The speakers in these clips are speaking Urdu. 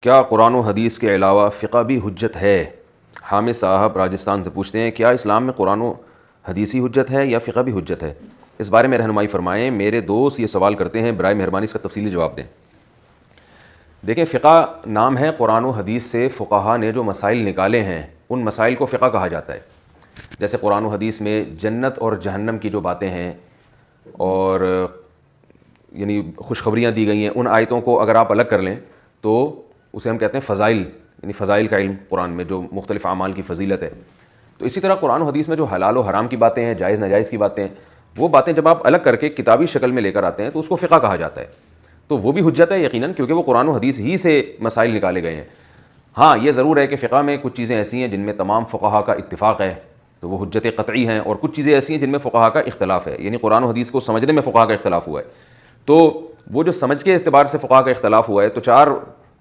کیا قرآن و حدیث کے علاوہ فقہ بھی حجت ہے؟ حامد صاحب راجستھان سے پوچھتے ہیں، کیا اسلام میں قرآن و حدیثی حجت ہے یا فقہ بھی حجت ہے؟ اس بارے میں رہنمائی فرمائیں، میرے دوست یہ سوال کرتے ہیں، برائے مہربانی اس کا تفصیلی جواب دیں۔ دیکھیں، فقہ نام ہے قرآن و حدیث سے فقہا نے جو مسائل نکالے ہیں ان مسائل کو فقہ کہا جاتا ہے۔ جیسے قرآن و حدیث میں جنت اور جہنم کی جو باتیں ہیں اور یعنی خوشخبریاں دی گئی ہیں، ان آیتوں کو اگر آپ الگ کر لیں تو اسے ہم کہتے ہیں فضائل، یعنی فضائل کا علم قرآن میں جو مختلف اعمال کی فضیلت ہے۔ تو اسی طرح قرآن و حدیث میں جو حلال و حرام کی باتیں ہیں، جائز ناجائز کی باتیں ہیں، وہ باتیں جب آپ الگ کر کے کتابی شکل میں لے کر آتے ہیں تو اس کو فقہ کہا جاتا ہے۔ تو وہ بھی حجت ہے یقیناً، کیونکہ وہ قرآن و حدیث ہی سے مسائل نکالے گئے ہیں۔ ہاں، یہ ضرور ہے کہ فقہ میں کچھ چیزیں ایسی ہیں جن میں تمام فقہا کا اتفاق ہے تو وہ حجت قطعی ہیں، اور کچھ چیزیں ایسی ہیں جن میں فقہا کا اختلاف ہے، یعنی قرآن و حدیث کو سمجھنے میں فقہا کا اختلاف ہوا ہے۔ تو وہ جو سمجھ کے اعتبار سے فقہا کا اختلاف ہوا ہے، تو چار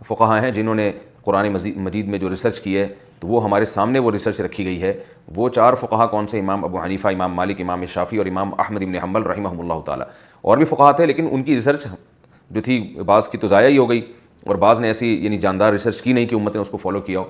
فقہا ہیں جنہوں نے قرآن مجید میں جو ریسرچ کی ہے، تو وہ ہمارے سامنے وہ ریسرچ رکھی گئی ہے۔ وہ چار فقہا کون سے؟ امام ابو حنیفہ، امام مالک، امام شافعی اور امام احمد بن حنبل رحمہ اللہ تعالیٰ۔ اور بھی فقہا تھے لیکن ان کی ریسرچ جو تھی بعض کی تو ضائع ہی ہو گئی، اور بعض نے ایسی یعنی جاندار ریسرچ کی نہیں کہ امت نے اس کو فالو کیا ہو۔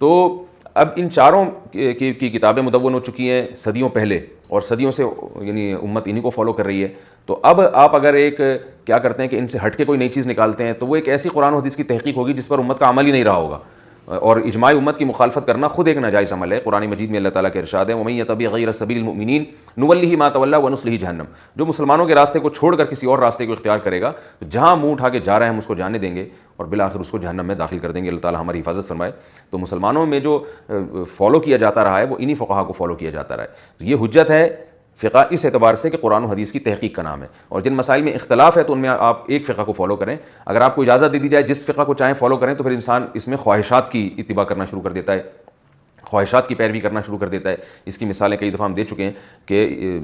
تو اب ان چاروں کی کتابیں مدون ہو چکی ہیں صدیوں پہلے، اور صدیوں سے یعنی امت انہی کو فالو کر رہی ہے۔ تو اب آپ اگر ایک کیا کرتے ہیں کہ ان سے ہٹ کے کوئی نئی چیز نکالتے ہیں تو وہ ایک ایسی قرآن و حدیث کی تحقیق ہوگی جس پر امت کا عمل ہی نہیں رہا ہوگا، اور اجماع امت کی مخالفت کرنا خود ایک ناجائز عمل ہے۔ قرآن مجید میں اللہ تعالیٰ کے ارشاد ہے، وَمَن يَتَّبِعْ غَيْرَ سَبِيلِ الْمُؤْمِنِينَ نُوَلِّهِ مَا تَوَلَّىٰ وَنُصْلِهِ جَهَنَّمَ۔ جو مسلمانوں کے راستے کو چھوڑ کر کسی اور راستے کو اختیار کرے گا تو جہاں منہ اٹھا کے جا رہے ہیں ہم اس کو جانے دیں گے اور بالآخر اس کو جہنم میں داخل کر دیں گے۔ اللہ تعالیٰ ہماری حفاظت فرمائے۔ تو مسلمانوں میں جو فالو کیا جاتا رہا ہے وہ انہی فقہا کو فالو کیا جاتا رہا ہے۔ تو یہ حجت ہے فقہ اس اعتبار سے کہ قرآن و حدیث کی تحقیق کا نام ہے، اور جن مسائل میں اختلاف ہے تو ان میں آپ ایک فقہ کو فالو کریں۔ اگر آپ کو اجازت دے دی جائے جس فقہ کو چاہیں فالو کریں تو پھر انسان اس میں خواہشات کی اتباع کرنا شروع کر دیتا ہے، خواہشات کی پیروی کرنا شروع کر دیتا ہے۔ اس کی مثالیں کئی دفعہ ہم دے چکے ہیں کہ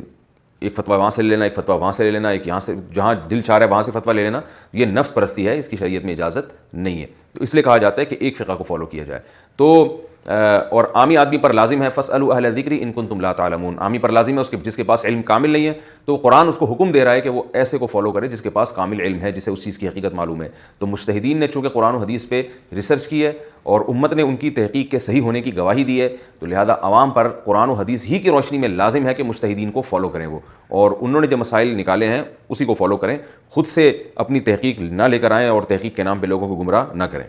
ایک فتویٰ وہاں سے لے لینا، ایک فتویٰ وہاں سے لے لینا، ایک یہاں سے جہاں دل چاہ رہا ہے وہاں سے فتویٰ لے لینا، یہ نفس پرستی ہے، اس کی شریعت میں اجازت نہیں ہے۔ تو اس لیے کہا جاتا ہے کہ ایک فقہ کو فالو کیا جائے۔ تو اور عامی آدمی پر لازم ہے فاسألوا اہل الذکر ان کنتم لا تعلمون، عامی پر لازم ہے اس کے جس کے پاس علم کامل نہیں ہے تو قرآن اس کو حکم دے رہا ہے کہ وہ ایسے کو فالو کرے جس کے پاس کامل علم ہے، جسے اس چیز کی حقیقت معلوم ہے۔ تو مجتہدین نے چونکہ قرآن و حدیث پہ ریسرچ کی ہے اور امت نے ان کی تحقیق کے صحیح ہونے کی گواہی دی ہے، تو لہذا عوام پر قرآن و حدیث ہی کی روشنی میں لازم ہے کہ مجتہدین کو فالو کریں وہ، اور انہوں نے جو مسائل نکالے ہیں اسی کو فالو کریں، خود سے اپنی تحقیق نہ لے کر آئیں اور تحقیق کے نام پہ لوگوں کو گمراہ نہ کریں۔